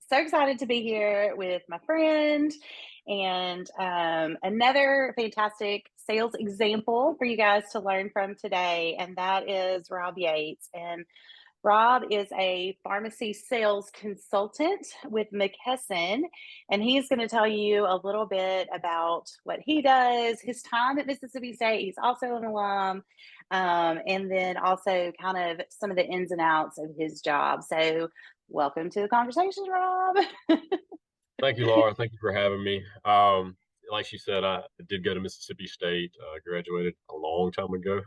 so excited to be here with my friend and another fantastic sales example for you guys to learn from today. And that is Rob Yates. And Rob is a pharmacy sales consultant with McKesson, and he's going to tell you a little bit about what he does, his time at Mississippi State. He's also an alum, and then also kind of some of the ins and outs of his job. So, welcome to the conversation, Rob. Thank you, Laura. Thank you for having me. Like she said, I did go to Mississippi State. Graduated a long time ago.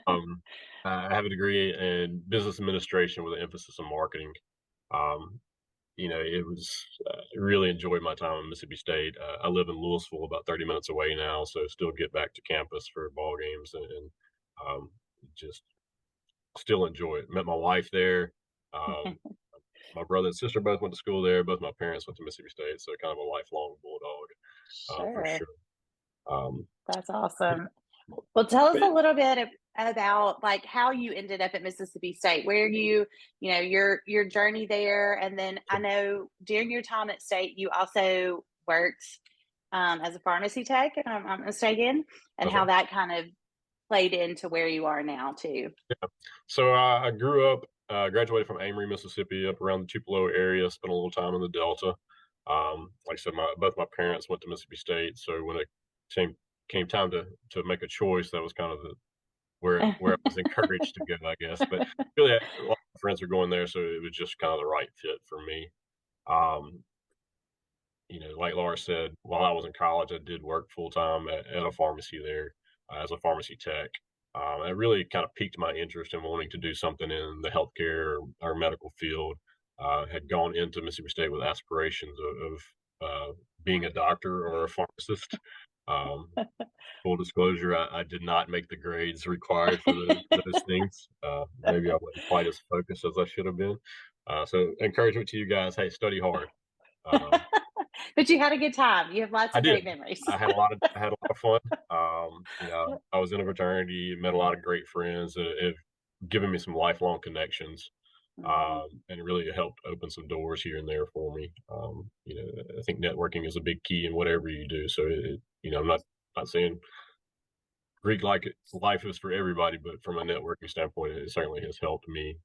Um, I have a degree in business administration with an emphasis on marketing. Um, it was really enjoyed my time at Mississippi State. I live in Louisville, about 30 minutes away now, so still get back to campus for ball games and um, just still enjoy it. Met my wife there. Um, my brother and sister both went to school there. Both my parents went to Mississippi State, so kind of a lifelong Bulldog, for Sure. sure. Um, That's awesome. Well, tell us but a little bit about like how you ended up at Mississippi State, where your journey there, and then I know during your time at State, you also worked as a pharmacy tech, if I'm not mistaken, and that's how right. that kind of played into where you are now too. So I grew up, graduated from Amory, Mississippi, up around the Tupelo area. Spent a little time in the Delta. Like I said, both my parents went to Mississippi State, so when it came time to make a choice, that was kind of where I was encouraged to go, I guess. But really, a lot of friends were going there, so it was just kind of the right fit for me. Um, like Laura said, while I was in college, I did work full time at a pharmacy there as a pharmacy tech. It really kind of piqued my interest in wanting to do something in the healthcare or medical field. Had gone into Mississippi State with aspirations of being a doctor or a pharmacist. Um, Full disclosure, I did not make the grades required for those things. Maybe I wasn't quite as focused as I should have been. So encouragement to you guys, hey, study hard. Um, But you had a good time. You have lots I of did. great memories. I had a lot of fun. I was in a fraternity, met a lot of great friends that have given me some lifelong connections, Mhm. and it really helped open some doors here and there for me. I think networking is a big key in whatever you do. So, I'm not saying Greek like life is for everybody, but from a networking standpoint, it certainly has helped me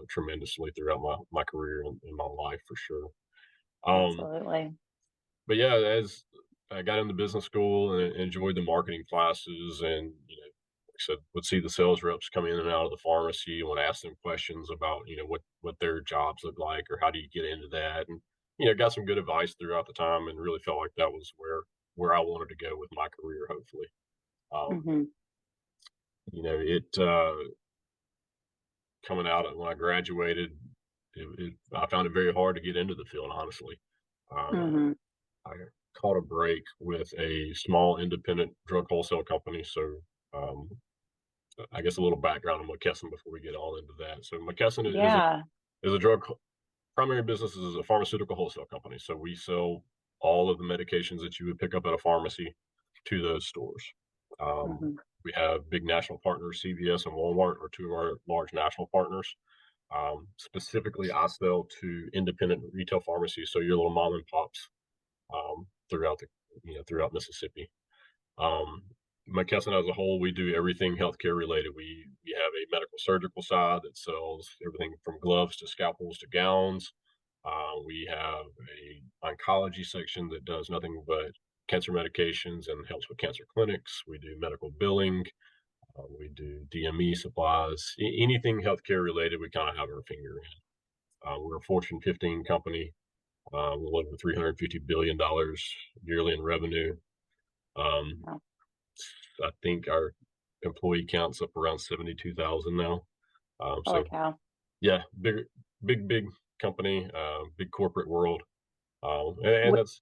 tremendously throughout my career and my life for sure. Um, Absolutely. but yeah, as I got into business school and enjoyed the marketing classes, and like I said, would see the sales reps come in and out of the pharmacy and would ask them questions about what their jobs look like or how do you get into that, and got some good advice throughout the time, and really felt like that was where I wanted to go with my career. Hopefully, um, Hmm. it coming out when I graduated, I found it very hard to get into the field. Honestly, um, Hmm. I caught a break with a small independent drug wholesale company. So, um, I guess a little background on McKesson before we get all into that. So, McKesson Yeah. is a primary business is a pharmaceutical wholesale company. So, we sell all of the medications that you would pick up at a pharmacy to those stores. Um, Hmm. we have big national partners, CVS and Walmart are two of our large national partners. Specifically, I sell to independent retail pharmacies, so your little mom and pops throughout throughout Mississippi. Um, McKesson as a whole, we do everything healthcare related. We have a medical surgical side that sells everything from gloves to scalpels to gowns. We have a oncology section that does nothing but cancer medications and helps with cancer clinics. We do medical billing. We do DME supplies. Anything healthcare related, we kind of have our finger in. We're a Fortune 15 company. We're over $350 billion yearly in revenue. Um, Wow. I think our employee count's up around 72,000 now. Holy So cow. yeah, big company, big corporate world, and that's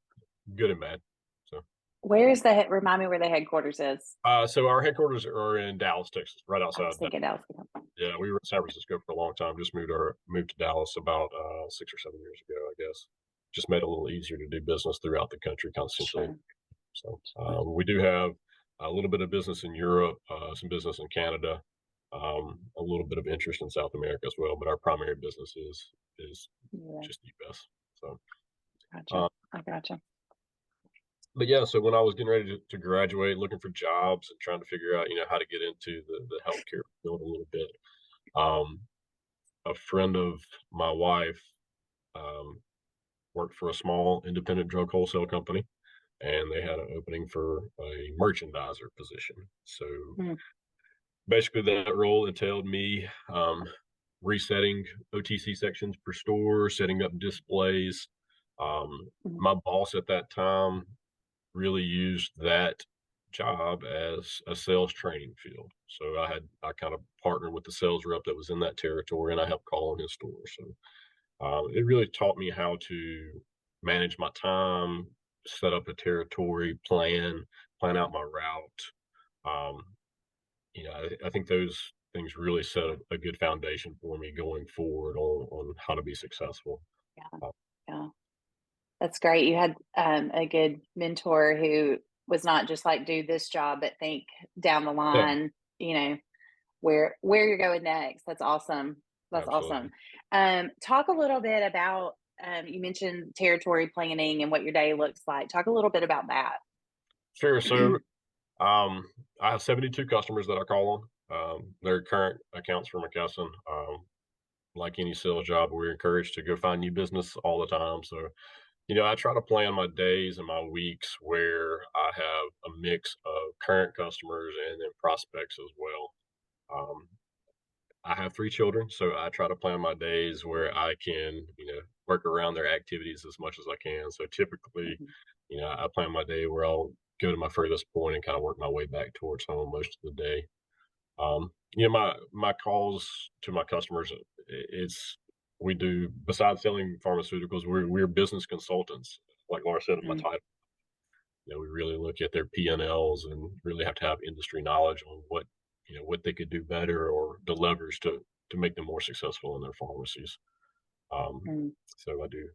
good and bad. So, Where is the remind me where the headquarters is? so our headquarters are in Dallas, Texas, right I was outside Dallas. thinking that was Yeah, we were in San Francisco for a long time. Just moved to Dallas about 6 or 7 years ago, I guess. Just made it a little easier to do business throughout the country, kind of centrally. sure. So we do have a little bit of business in Europe, some business in Canada, a little bit of interest in South America as well. But our primary business is Yeah. just U.S. So, Gotcha. uh, I gotcha. but yeah, so when I was getting ready to graduate, looking for jobs and trying to figure out, how to get into the healthcare field a little bit, um, a friend of my wife um, worked for a small independent drug wholesale company, and they had an opening for a merchandiser position. So Mm, basically, that role entailed me resetting OTC sections per store, setting up displays. mm, My boss at that time really used that job as a sales training field. So I kind of partnered with the sales rep that was in that territory, and I helped call on his store. So it really taught me how to manage my time, set up a territory, plan out my route. Um, I think those things really set a good foundation for me going forward on how to be successful. yeah. Uh, Yeah. That's great. You had a good mentor who was not just like do this job, but think down the yeah, line, you know, where you're going next. That's awesome. That's awesome. absolutely. Talk a little bit about you mentioned territory planning and what your day looks like. Talk a little bit about that. Sure. So um, I have 72 customers that I call on. They're current accounts for McKesson. Like any sales job, we're encouraged to go find new business all the time. So, I try to plan my days and my weeks where I have a mix of current customers and then prospects as well. Um, I have 3 children, so I try to plan my days where I can, work around their activities as much as I can. So typically, Mhm, I plan my day where I'll go to my furthest point and kind of work my way back towards home most of the day. My calls to my customers, it's we do besides selling pharmaceuticals, we're business consultants. Like Laura said in my mm, title, we really look at their P&Ls and really have to have industry knowledge on what they could do better or the levers to make them more successful in their pharmacies. Um, mm, so I do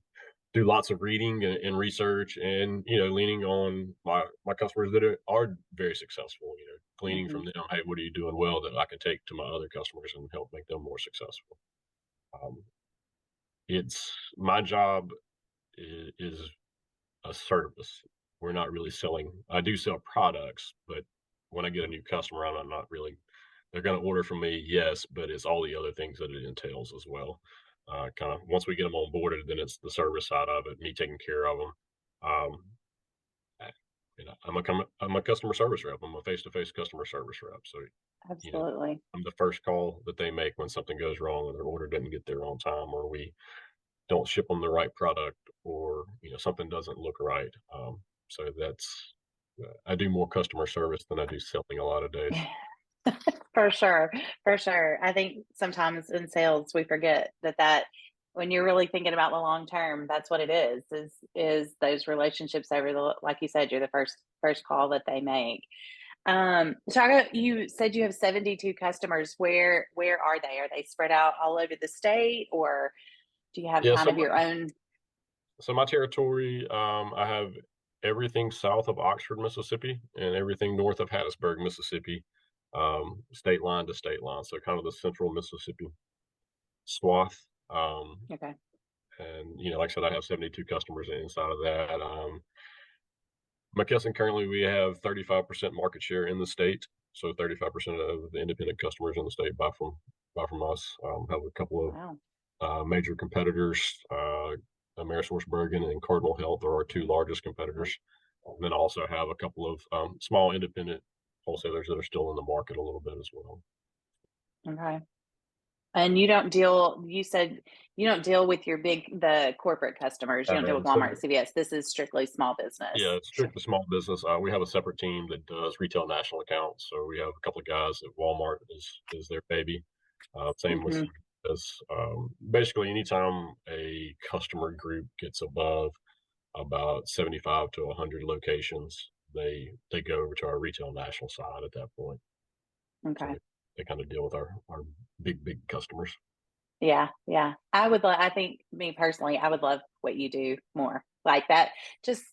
lots of reading and research, and leaning on my customers that are very successful. Gleaning mhm, from them, hey, what are you doing well that I can take to my other customers and help make them more successful. Um, it's my job is a service. We're not really selling. I do sell products, but when I get a new customer, I'm not really. They're going to order from me, yes, but it's all the other things that it entails as well. Kind of once we get them on boarded, then it's the service side of it, me taking care of them. Um, I- I'm a customer service rep. I'm a face to face customer service rep. So you know, absolutely. I'm the first call that they make when something goes wrong or their order didn't get there on time, or we don't ship them the right product, or something doesn't look right. So that's I do more customer service than I do selling a lot of days. For sure, for sure. I think sometimes in sales we forget that when you're really thinking about the long term, that's what it is those relationships over the like you said, you're the first call that they make. So you said you have 72 customers. Where are they? Are they spread out all over the state, or do you have Yeah. kind So of your own? my territory, I have everything south of Oxford, Mississippi, and everything north of Hattiesburg, Mississippi, state line to state line. So kind of the central Mississippi swath. Okay. And like I said, I have 72 customers inside of that. McKesson currently we have 35% market share in the state. So 35% of the independent customers in the state buy from us. Have a couple of Wow. major competitors. AmerisourceBergen and Cardinal Health are our two largest Okay. competitors. And then also have a couple of small independent wholesalers that are still in the market a little bit as well. Okay. And you said you don't deal with the corporate customers. You don't deal with So Walmart, CVS. This is strictly small yeah, business. it's strictly small business. We have a separate team that does retail national accounts. So we have a couple of guys at Walmart is their baby. Same with Hmm. CVS. Basically, anytime a customer group gets above about 75 to 100 locations, they go over to our retail national side at that point. So Okay. they kind of deal with our big customers. Yeah, yeah. I think me personally, I would love what you do more. Like that, just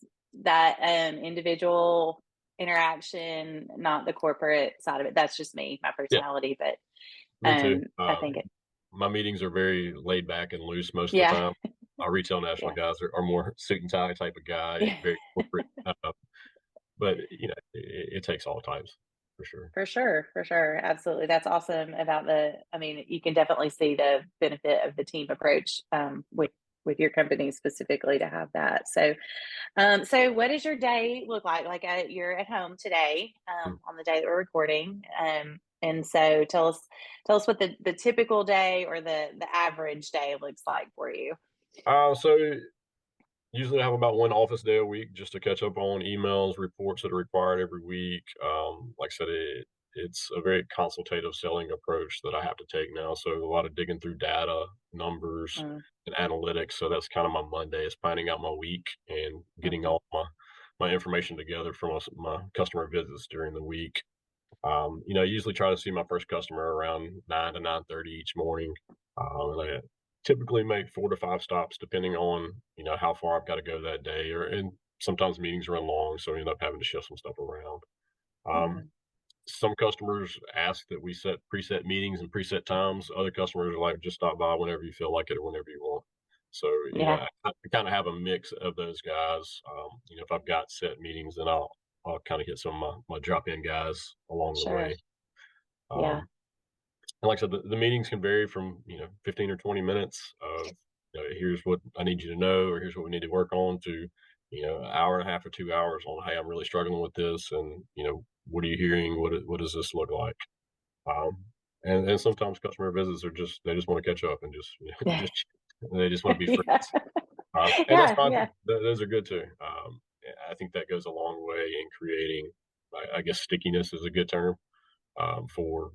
that individual interaction, not the corporate side of it. That's just me, my Yeah, personality. But me too. I think it My meetings are very laid back and loose most of the yeah, time. our retail national Yeah. guys are more suit and tie type of guy, very corporate. But it takes all types for sure. For sure, absolutely. That's awesome about I mean, you can definitely see the benefit of the team approach, with your company specifically to have that. So what does your day look like? Like, you're at home today, Mm. on the day that we're recording, and so tell us what the typical day or the average day looks like for you. So usually I have about 1 office day a week just to catch up on emails, reports that are required every week. Like I said, it's a very consultative selling approach that I have to take now. So a lot of digging through data, numbers, Mm, and analytics. So that's kind of my Monday is planning out my week and getting mhm, all my information together from my customer visits during the week. I usually try to see my first customer around 9 to 9:30 each morning. And I typically make 4 to 5 stops depending on how far I've got to go that day, and sometimes meetings run long, so I end up having to shift some stuff around. Um, mhm. some customers ask that we set preset meetings and preset times. Other customers are like, just stop by whenever you feel like it or whenever you want. So, Yeah, I kind of have a mix of those guys. If I've got set meetings, then I'll kind of hit some of my drop in guys along the sure. way. Yeah, Um, and like I said, the meetings can vary from 15 or 20 minutes of here's what I need you to know, or here's what we need to work on, to an hour and a half or 2 hours on, hey, I'm really struggling with this, and what are you hearing? What does this look like? Um, and sometimes customer visits are just they just want to catch up and just yeah, just they just want to be yeah, friends, and that's yeah, fine too. yeah. Those are good too. I think that goes a long way in creating, I guess, stickiness is a good term for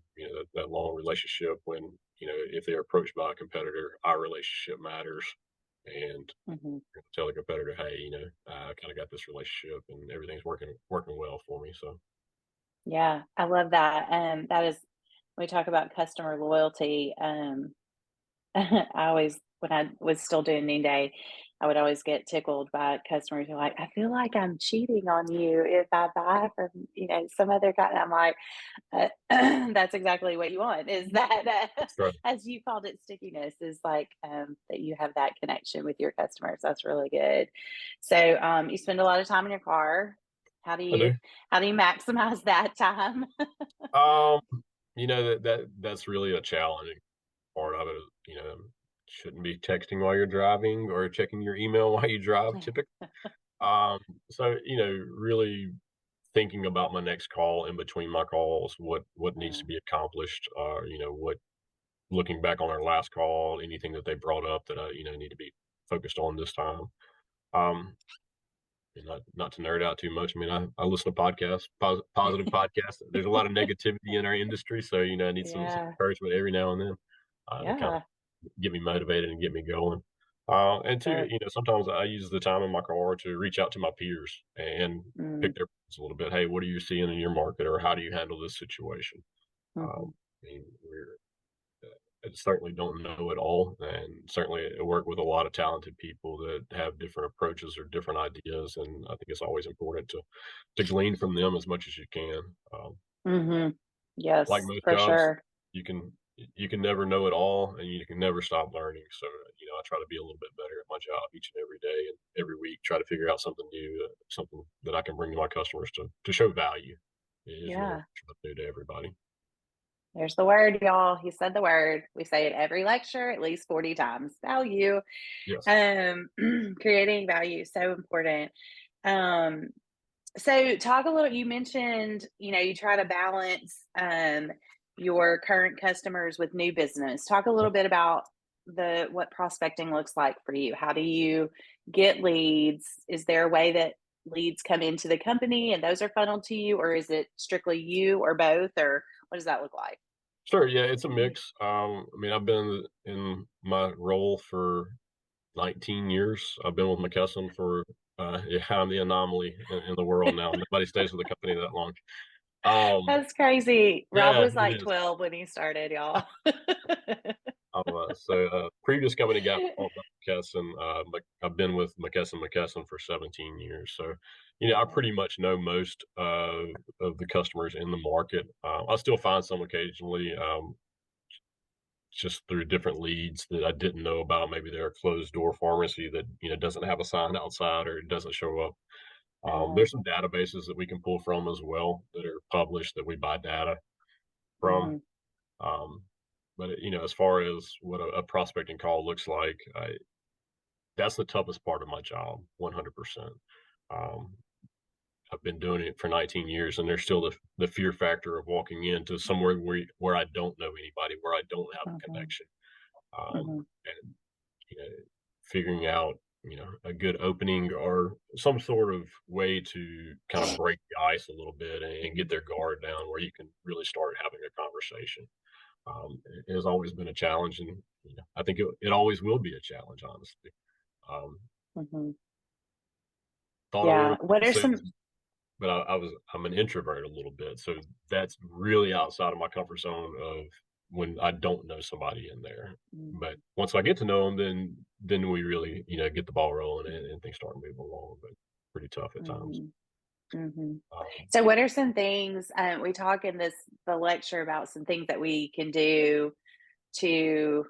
that long relationship. When if they're approached by a competitor, our relationship matters, and Mhm. tell the competitor, hey, I kind of got this relationship and everything's working well for me. So Yeah, I love that. That is, when we talk about customer loyalty. I always, when I was still doing noonday, I would always get tickled by customers who are like, I feel like I'm cheating on you if I buy from, some other kind. I'm like, that's exactly what you want, is that, sure, as you called it, stickiness, is like, that you have that connection with your customers. That's really good. So, you spend a lot of time in your car. How do I you, do. how do you maximize that time? Um, that's really a challenging part of it. Shouldn't be texting while you're driving or checking your email while you drive. Typically, um, so really thinking about my next call in between my calls, what needs Uh, to be accomplished, what looking back on our last call, anything that they brought up that I need to be focused on this time. Um, and not to nerd out too much. I mean, I listen to podcasts, positive podcasts. There's a lot of negativity in our industry, so I need some yeah, encouragement every now and then to kind of yeah, get me motivated and get me going. And two, sure. sometimes I use the time in my car to reach out to my peers and Mm, pick their brains a little bit. Hey, what are you seeing in your market, or how do you handle this situation? mhm. I mean, I certainly don't know it all, and certainly I work with a lot of talented people that have different approaches or different ideas, and I think it's always important to glean from them as much as you can. Mhm. Like Yes, most for jobs, sure. you can never know it all, and you can never stop learning. So I try to be a little bit better at my job each and every day and every week. Try to figure out something new, something that I can bring to my customers to show value. Is really what Yeah. I try to do to everybody. There's the word, y'all. He said the word. We say it every lecture at least 40 times. Value. Yes. Um, creating value, so important. Um, so talk a little, you mentioned, you try to balance your current customers with new business. Talk a little bit about the what prospecting looks like for you. How do you get leads? Is there a way that leads come into the company and those are funneled to you, or is it strictly you, or both, or what does that look like? Sure, yeah, it's a mix. I mean, I've been in my role for 19 years. I've been with McKesson for yeah, I'm the anomaly in the world now. Nobody stays with the company that long. Um, That's crazy. Rob yeah, was it like is. 12 when he started, y'all. Previous company got bought by McKesson. I've been with McKesson for 17 years. So, I Okay. pretty much know most of the customers in the market. I still find some occasionally. just through different leads that I didn't know about. Maybe they're a closed door pharmacy that, doesn't have a sign outside or it doesn't show up. Uh, There's some databases that we can pull from as well that are published that we buy data from. mhm, Um, but as far as what a prospecting call looks like, that's the toughest part of my job, 100%. Um, I've been doing it for 19 years, and there's still the fear factor of walking into somewhere where I don't know anybody, where I don't have a mhm, connection, mhm, and you know, figuring out a good opening or some sort of way to kind of break the ice a little bit and get their guard down, where you can really start having a conversation. It has always been a challenge, and I think it always will be a challenge, honestly. Um, mhm. thought I would Yeah. have What are sales, some but I'm an introvert a little bit, so that's really outside of my comfort zone of when I don't know somebody in there. But Mhm, once I get to know them, then we really get the ball rolling and things start moving along. But pretty tough at times. mhm, mhm. Um, So what are some things, we talk in the lecture about some things that we can do to,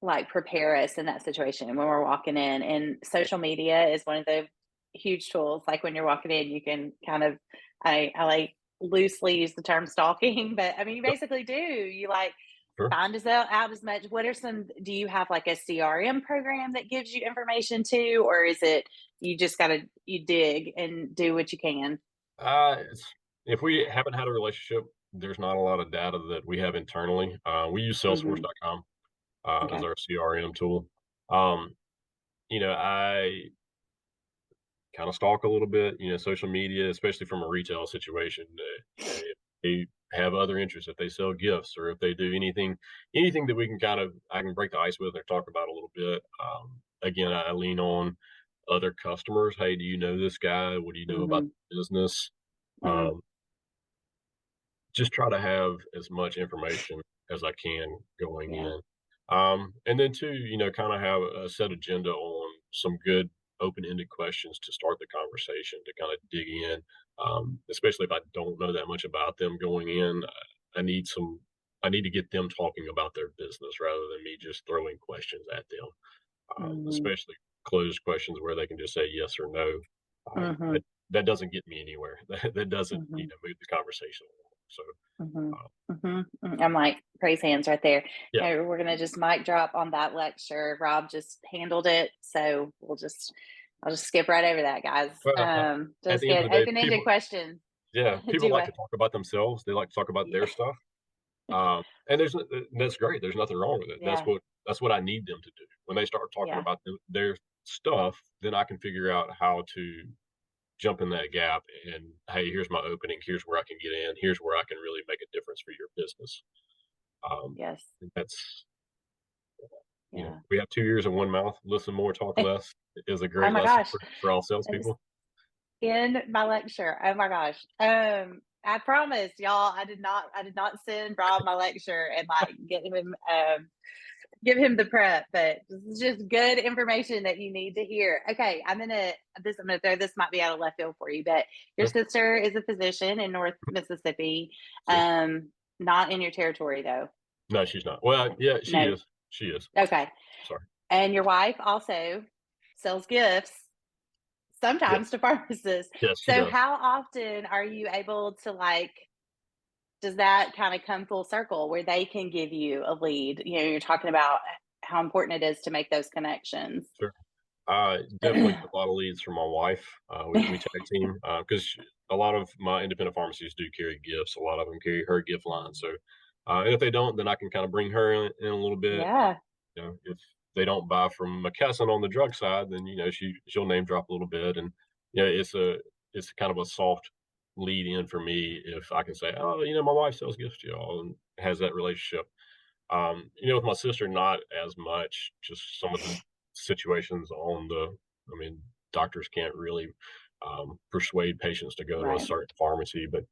like, prepare us in that situation when we're walking in, and social media is one of the huge tools. Like, when you're walking in, you can kind of, I like loosely use the term stalking, but I mean, you yep, basically do. You, like, sure. find us out as much. What are some do you have, like, a CRM program that gives you information too, or is it you just gotta you dig and do what you can? If we haven't had a relationship, there's not a lot of data that we have internally. We use Mhm. Salesforce.com as Okay. our CRM tool. Um, I kind of stalk a little bit, social media, especially from a retail situation. If they have other interests, if they sell gifts, or if they do anything that we can I can break the ice with or talk about a little bit. Again, I lean on other customers. Hey, do you know this guy? What do you know about Mhm. the business? Mhm. Um, just try to have as much information as I can going Yeah. in. And then two, kind of have a set agenda on some good open-ended questions to start the conversation to kind of dig in. Especially if I don't know that much about them going in, I need some. I need to get them talking about their business rather than me just throwing questions at them. Mhm. Especially closed questions where they can just say yes or no. Mhm. That doesn't get me anywhere. That doesn't Mhm. move the conversation along. So Mhm. uh, Mhm. Mm, I'm like, praise hands right there. yeah. Okay, we're gonna just mic drop on that lecture. Rob just handled it, so I'll just skip right over that, guys. Well, at Just the end good of the day, open-ended people questions. yeah, people Do like to what? talk about themselves. They like to talk about their Yeah. stuff. And that's great. There's nothing wrong with it. Yeah. That's what I need them to do. When they start talking Yeah. about their stuff, then I can figure out how to jump in that gap and, "Hey, here's my opening. Here's where I can get in. Here's where I can really make a difference for your business." Um, Yes. that's Yeah. we have 2 ears and 1 mouth. Listen more, talk less is a Oh great my lesson gosh. for all It's salespeople. in my lecture. Oh my gosh. I promise y'all, I did not send Rob my lecture and, like, get him give him the prep, but this is just good information that you need to hear. Okay, I'm gonna throw this might be out of left field for you, but your Sure. sister is a physician in North Mississippi, Yes. not in your territory though. No, she's not. Well, yeah, she No. is. She is. Okay. Sorry. And your wife also sells gifts sometimes Yes. to pharmacists. Yes, she So does. how often are you able to, like, does that kind of come full circle where they can give you a lead? You're talking about how important it is to make those connections. Sure. Definitely get a lot of leads from my wife. We tag team because a lot of my independent pharmacies do carry gifts. A lot of them carry her gift line. So, and if they don't, then I can kind of bring her in a little bit. Yeah. If they don't buy from McKesson on the drug side, then she'll name drop a little bit, and it's kind of a soft lead in for me if I can say, oh, my wife sells gifts to y'all and has that relationship. With my sister, not as much. Just some of the situations I mean, doctors can't really persuade patients to go to a Right. certain pharmacy, but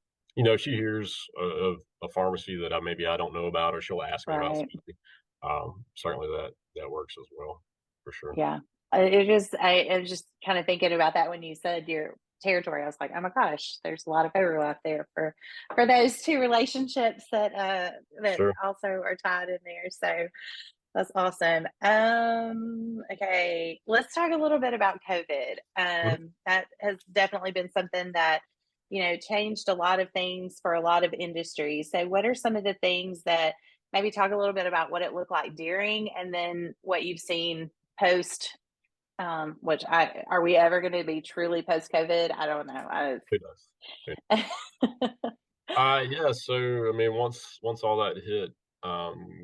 she hears of a pharmacy that maybe I don't know about, or she'll ask me about Right. something. Certainly that works as well, for sure. Yeah. I was just kind of thinking about that when you said territory. I was like, oh my gosh, there's a lot of overlap there for those two relationships that Sure. also are tied in there. So that's awesome. Okay, let's talk a little bit about COVID. Mhm. That has definitely been something that, changed a lot of things for a lot of industries. So, what are some of the things that maybe talk a little bit about what it looked like during, and then what you've seen post? Which are we ever going to be truly post COVID? I don't know. Who knows? Yeah. I, Yeah, so, I mean, once all that hit,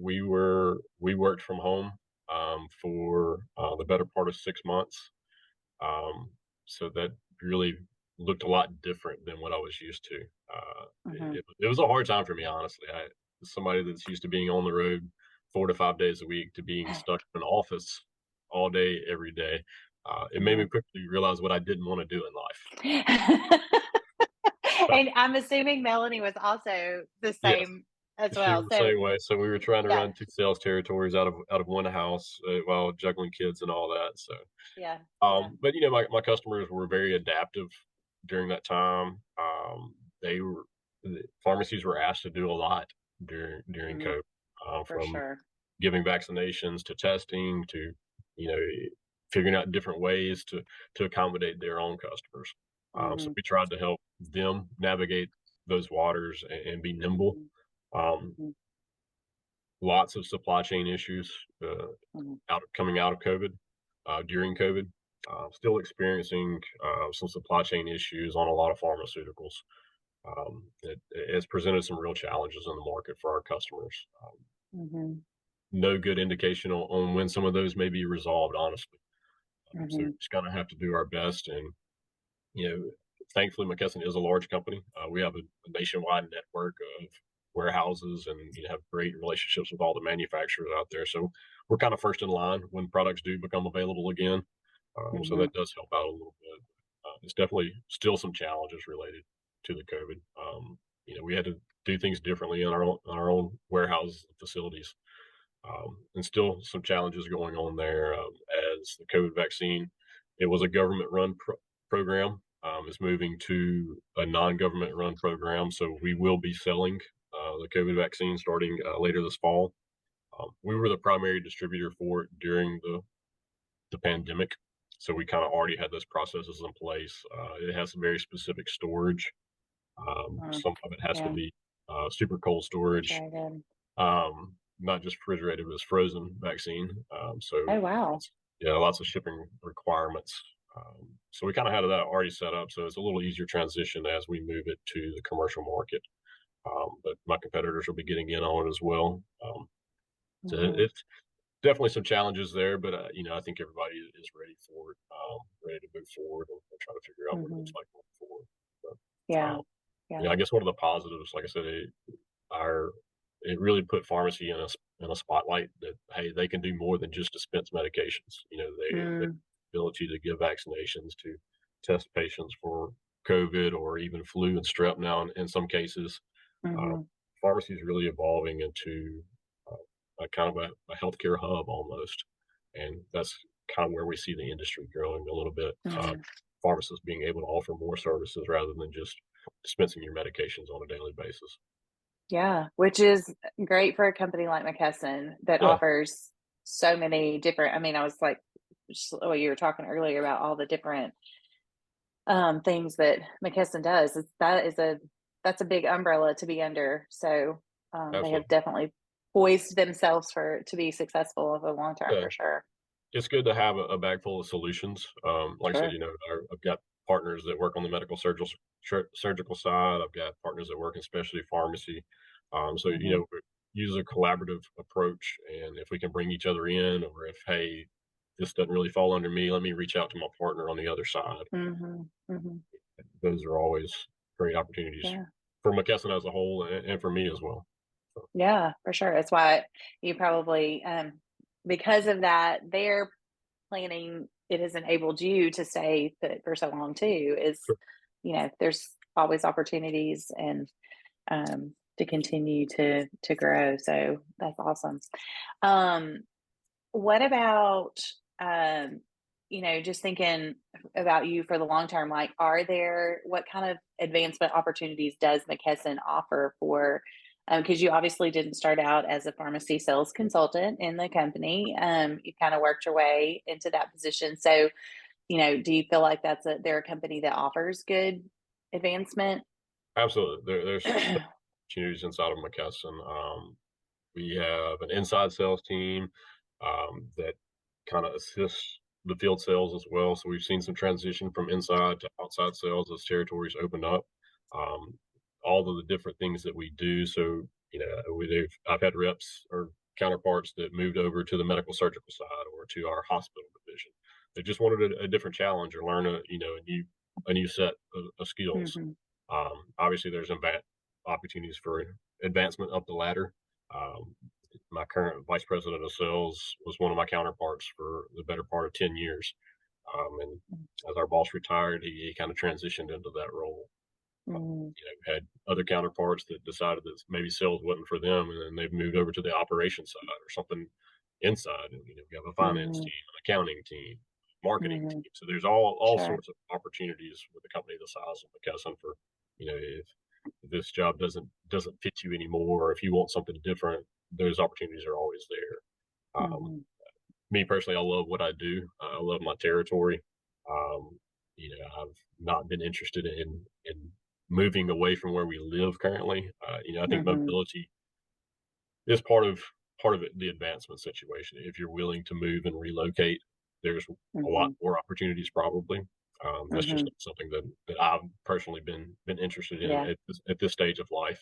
we worked from home, for, the better part of 6 months, so that really looked a lot different than what I was used to. Mhm. It was a hard time for me, honestly. As somebody that's used to being on the road 4 to 5 days a week to being stuck in an office all day, every day, it made me Mhm. quickly realize what I didn't wanna do in life. And I'm assuming Melanie was also the Yes. same as She well. was the So, same way. So we were trying to yeah, run 2 sales territories out of one house, while juggling kids and all that, so, yeah, yeah. but, my customers were very adaptive during that time. They were the pharmacies were asked to do a lot during Mhm. COVID, For from sure. giving vaccinations to testing to, you know, figuring out different ways to accommodate their own customers. So Mhm. we tried to help them navigate those waters and be nimble. Mhm. Um, Mhm. Lots of supply chain issues, Mhm. coming out of COVID, during COVID. Still experiencing, some supply chain issues on a lot of pharmaceuticals. It has presented some real challenges in the market for our customers. Mhm. No good indication on when some of those may be resolved, honestly. So Mhm. just gonna have to do our best. And, you know, thankfully, McKesson is a large company. We have a nationwide network of warehouses and, have great relationships with all the manufacturers out there. So we're kind of first in line when products do become available again. So Mhm. that does help out a little bit. It's definitely still some challenges related to the COVID. We had to do things differently in our own warehouse facilities, and still some challenges going on there, as the COVID vaccine. It was a government-run program. Is moving to a non-government run program, so we will be selling the COVID vaccine starting later this fall. We were the primary distributor for it during the pandemic, so we kind of already had those processes in place. It has some very specific storage. Mhm. Some of it has to Yeah, be super cold storage, refrigerated. not just refrigerated, but it's frozen vaccine. So Oh, wow. yeah, lots of shipping requirements. So we kind of had that already set up, so it's a little easier transition as we move it to the commercial market. But my competitors will be getting in on it as well. So Mhm. it's definitely some challenges there, but I think everybody is ready for it, ready to move forward and try to figure out what it looks Mhm. like going forward. But, Yeah. Yeah. I guess one of the positives, like I said, our it really put pharmacy in a spotlight that, hey, they can do more than just dispense medications. The Mm. ability to give vaccinations, to test patients for COVID or even flu and strep now in some cases. Uh, Mhm. Pharmacy is really evolving into a kind of a healthcare hub almost, and that's kind of where we see the industry growing a little bit. Mhm. Pharmacists being able to offer more services rather than just dispensing your medications on a daily basis. Yeah, which is great for a company like McKesson that Yeah, offers so many different. I mean, I was like, just what you were talking earlier about all the different things that McKesson does. That's a big umbrella to be under. So they have absolutely. definitely poised themselves for to be successful over the long term Yeah, for sure. it's good to have a bag full of solutions. Like I said, Sure. I've got partners that work on the medical surgical side. I've got partners that work in specialty pharmacy. So Hmm. we use a collaborative approach, and if we can bring each other in, or if, hey, this doesn't really fall under me, let me reach out to my partner on the other side. Hmm. Hmm. Those are always great opportunities Yeah. for McKesson as a whole, and for me as well. So, Yeah, for sure. That's why you probably because of that, their planning it has enabled you to stay put for so long too. Is sure. there's always opportunities and to continue to grow. So that's awesome. Um, what about um, just thinking about you for the long term, like, what kind of advancement opportunities does McKesson offer for, because you obviously didn't start out as a pharmacy sales consultant in the company. You kind of worked your way into that position. So, do you feel like they're a company that offers good advancement? Absolutely. There's opportunities inside of McKesson. We have an inside sales team that kind of assists the field sales as well. So we've seen some transition from inside to outside sales as territories open up. Um, all of the different things that we do. So I've had reps or counterparts that moved over to the medical surgical side or to our hospital division. They just wanted a different challenge or learn a new set of skills. Mhm. Obviously, there's opportunities for advancement up the ladder. Um, my current vice president of sales was one of my counterparts for the better part of 10 years. And as our boss retired, he kind of transitioned into that role. Mhm. Had other counterparts that decided that maybe sales wasn't for them, and then they've moved over to the operations side or something inside. And we have a finance Mhm. team, an accounting team, marketing Mhm. team. So there's all Sure. sorts of opportunities with a company the size of McKesson for if this job doesn't fit you anymore, or if you want something different, those opportunities are always there. Mhm. Me personally, I love what I do. I love my territory. Um, I've not been interested in moving away from where we live currently. I think Mhm. mobility is part of it, the advancement situation. If you're willing to move and relocate, there's a lot Mhm. more opportunities probably. That's just Mhm. something that I've personally been interested in Yeah. at this stage of life.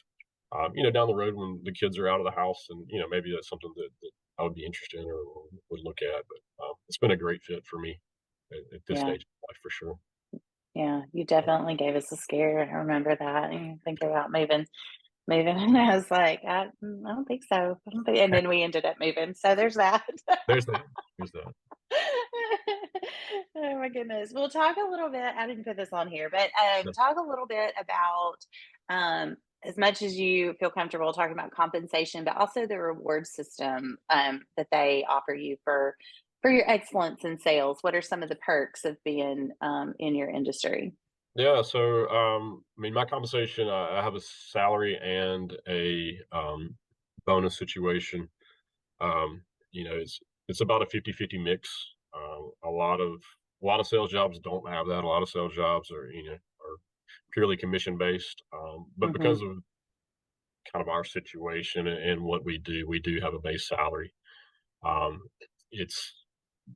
Down the road when the kids are out of the house, and maybe that's something that I would be interested in or would look at. But it's been a great fit for me at this Yeah. stage of life for sure. Yeah. You definitely gave us a scare. I remember that. And you think about moving, and I was like, I don't think so. I don't think, and then we ended up moving. So there's that. There's that. There's that. Oh my goodness. We'll talk a little bit. I didn't put this on here, but Yeah. talk a little bit about, as much as you feel comfortable talking about compensation, but also the reward system that they offer you for your excellence in sales. What are some of the perks of being in your industry? Yeah, so I mean, my compensation, I have a salary and a bonus situation. It's about a 50-50 mix. A lot of sales jobs don't have that. A lot of sales jobs are purely commission based. But Hmm. because of kind of our situation and what we do have a base salary. Um, it's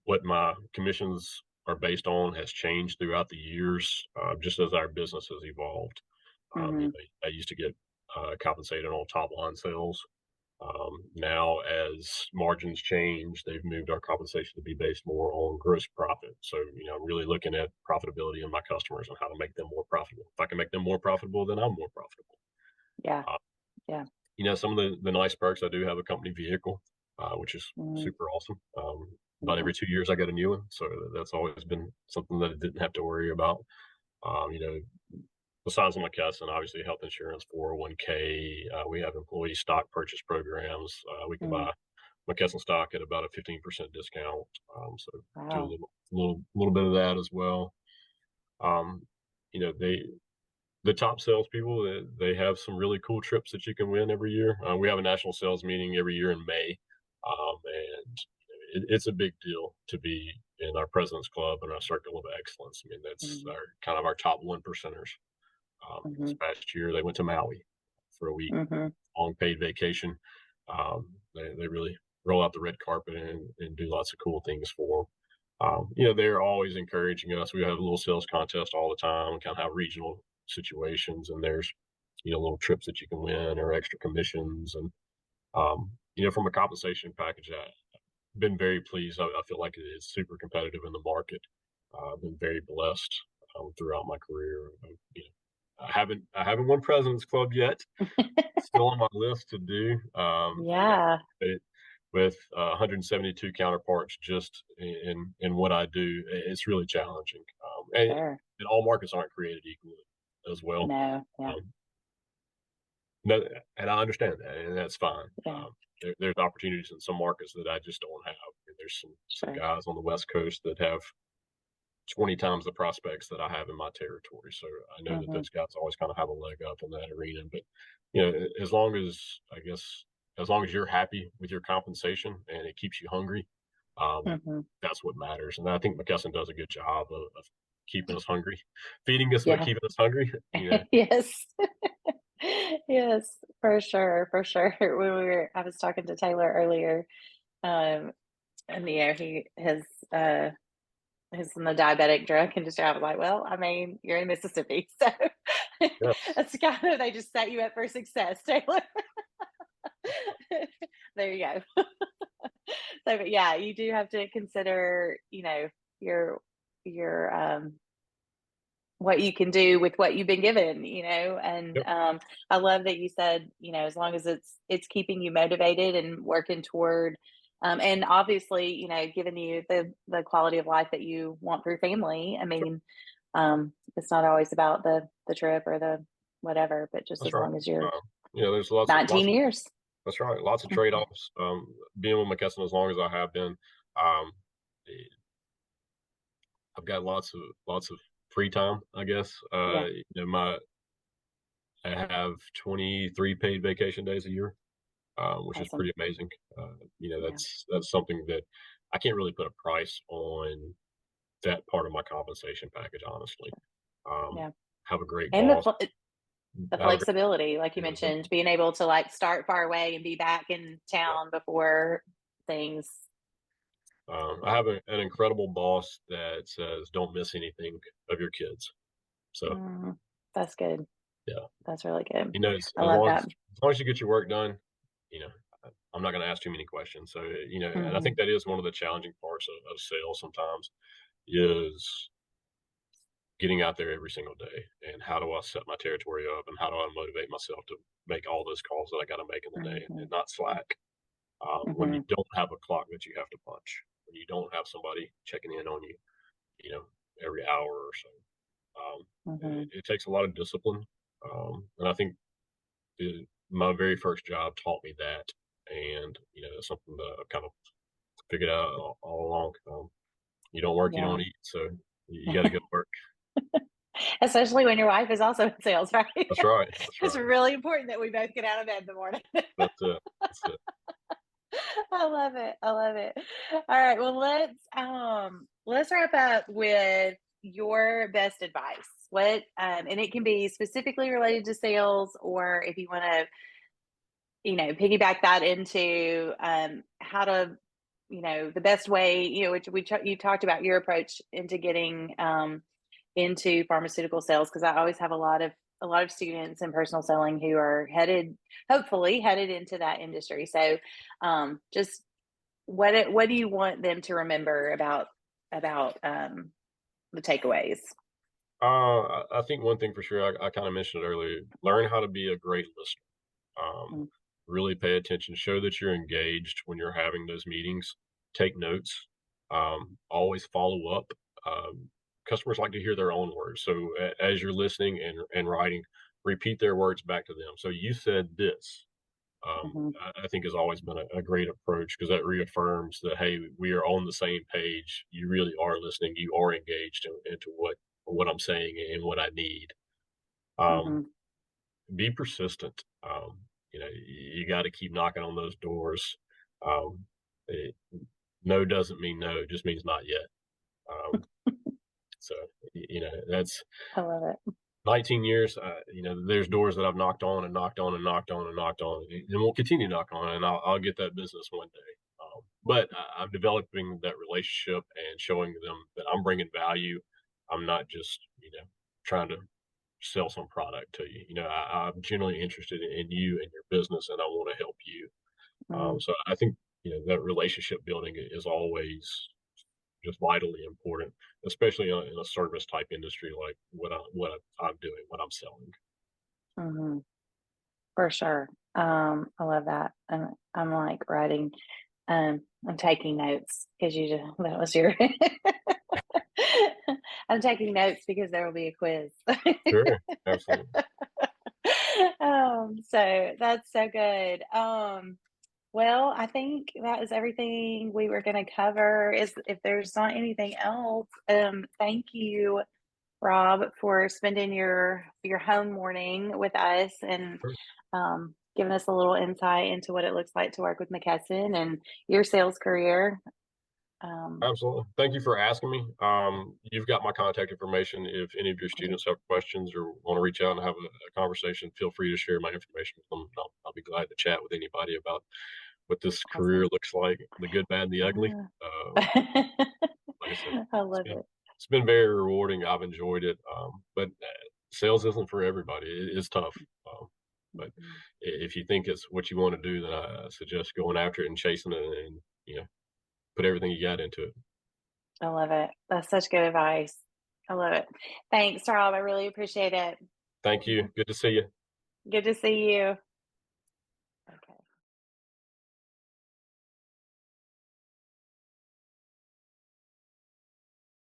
what my commissions are based on has changed throughout the years, just as our business has evolved. Hmm. I used to get compensated on top line sales. Now, as margins change, they've moved our compensation to be based more on gross profit. So, I'm really looking at profitability in my customers and how to make them more profitable. If I can make them more profitable, then I'm more profitable. Yeah. Uh, Yeah. some of the nice perks, I do have a company vehicle, which is Hmm. super awesome. About Hmm. every 2 years, I get a new one. So that's always been something that I didn't have to worry about. Um, you know, Besides McKesson, obviously health insurance, 401k. We have employee stock purchase programs. We can Hmm. buy McKesson stock at about a 15% discount. So do a Wow. little bit of that as well. Um, you know, the top salespeople, they have some really cool trips that you can win every year. We have a national sales meeting every year in May, and it's a big deal to be in our President's Club and our Circle of Excellence. I mean, that's Hmm. our top one percenters. This Hmm. past year, they went to Maui for a week, Hmm. long paid vacation. They really roll out the red carpet and do lots of cool things for them. They're always encouraging us. We have a little sales contest all the time, kind of have regional situations, and there's little trips that you can win or extra commissions, and from a compensation package, I've been very pleased. I feel like it is super competitive in the market. I've been very blessed throughout my career. I haven't won President's Club yet. Still on my list to do. Yeah. It, with 172 counterparts just in what I do, it's really challenging. Sure. And all markets aren't created equally as well. No. Yeah. Um, no, and I understand that, and that's fine. Yeah. There's opportunities in some markets that I just don't have. And there's some Sure. guys on the West Coast that have 20 times the prospects that I have in my territory. So I know that Mhm. those guys always kind of have a leg up in that arena. But you know, as long as I guess as long as you're happy with your compensation and it keeps you hungry, Mhm. that's what matters. And I think McKesson does a good job of keeping us hungry, feeding us, but Yeah. keeping us hungry. You know, Yes. Yes, for sure, for sure. I was talking to Taylor earlier, um, and uh he's in the diabetic drug industry. I was like, well, I mean, you're in Mississippi, so yes, that's kind of they just set you up for success, Taylor. There you go. So, but yeah, you do have to consider, your your what you can do with what you've been given, and yep, I love that you said, as long as it's keeping you motivated and working toward, and obviously, giving you the quality of life that you want for your family. I sure, mean, it's not always about the trip or the whatever, but just that's as right. long as you're You know, there's 19 lots of years. that's right, lots of trade Mhm. offs. Being with McKesson as long as I have been, um, I've got lots of free time, I guess. Yeah, You know, my I have 23 paid vacation days a year, which is awesome. pretty amazing. You know, Yeah, that's something that I can't really put a price on that part of my compensation package, honestly. Um, yeah, have a great and the boss. fl- the Have a great flexibility, like you yeah, the mentioned, being able to like start far away and be back in yeah. town before things. I have an incredible boss that says, "Don't miss anything of your kids." So Mm, that's good. yeah, That's really good. he knows I love that. as long as you get your work done, you know, I'm not going to ask too many questions. So you know, and I think Mhm, that is one of the challenging parts of sales sometimes is getting out there every single day and how do I set my territory up and how do I motivate myself to make all those calls that I got to make in the day mhm, and not slack when you mhm, don't have a clock that you have to punch, when you don't have somebody checking in on you, you know, every hour or so. mhm. It takes a lot of discipline. And I think my very first job taught me that. And, you know, it's something that I've kind of figured out all along. You don't work, you Yeah. don't eat. So you got to go to work. Especially when your wife is also in sales, right? That's right. That's It's right. really important that we both get out of bed in the morning. That's it. That's it. I love it. I love it. All right. Well, let's wrap up with your best advice. What and it can be specifically related to sales, or if you want to, piggyback that into how to, the best way, which you talked about your approach into getting into pharmaceutical sales, because I always have a lot of students in personal selling who are hopefully headed into that industry. So, just what do you want them to remember about the takeaways? I think one thing for sure, I kind of mentioned it earlier, learn how to be a great listener. Um, Mm, really pay attention, show that you're engaged when you're having those meetings, take notes, always follow up. Customers like to hear their own words. So as you're listening and writing, repeat their words back to them. So you said this. mhm, I think has always been a great approach because that reaffirms that hey, we are on the same page. You really are listening. You are engaged into what I'm saying and what I need. Um, mhm. be persistent. You know, you got to keep knocking on those doors. Um, it, no doesn't mean no; it just means not yet. Um, so you know, that's I love it. 19 years. You know, there's doors that I've knocked on and knocked on and knocked on and knocked on, and we'll continue to knock on, and I'll get that business one day. But I'm developing that relationship and showing them that I'm bringing value. I'm not just trying to sell some product to you. You know, I'm genuinely interested in you and your business, and I want to help you. Mm, So I think that relationship building is always just vitally important, especially in a service type industry like I'm doing, what I'm selling. mhm. For sure. I love that. And I'm like writing, I'm taking notes because that was your. I'm taking notes because there will be a quiz. Sure, absolutely. So that's so good. Well, I think that is everything we were going to cover. Is if there's not anything else, thank you, Rob, for spending your home morning with us and giving us a little insight into what it looks like to work with McKesson and your sales career. Um, Absolutely. Thank you for asking me. You've got my contact information. If any of your I do. students have questions or want to reach out and have a conversation, feel free to share my information with them. I'll be glad to chat with anybody about what this career Awesome. looks like, the good, bad, and the ugly. Yeah. Like I said, I it's love been it. it's been very rewarding. I've enjoyed it, but sales isn't for everybody. It is tough, but Mhm. if you think it's what you want to do, then I suggest going after it and chasing it, and put everything you got into it. I love it. That's such good advice. I love it. Thanks, Rob. I really appreciate it. Thank you. Good to see you. Good to see you.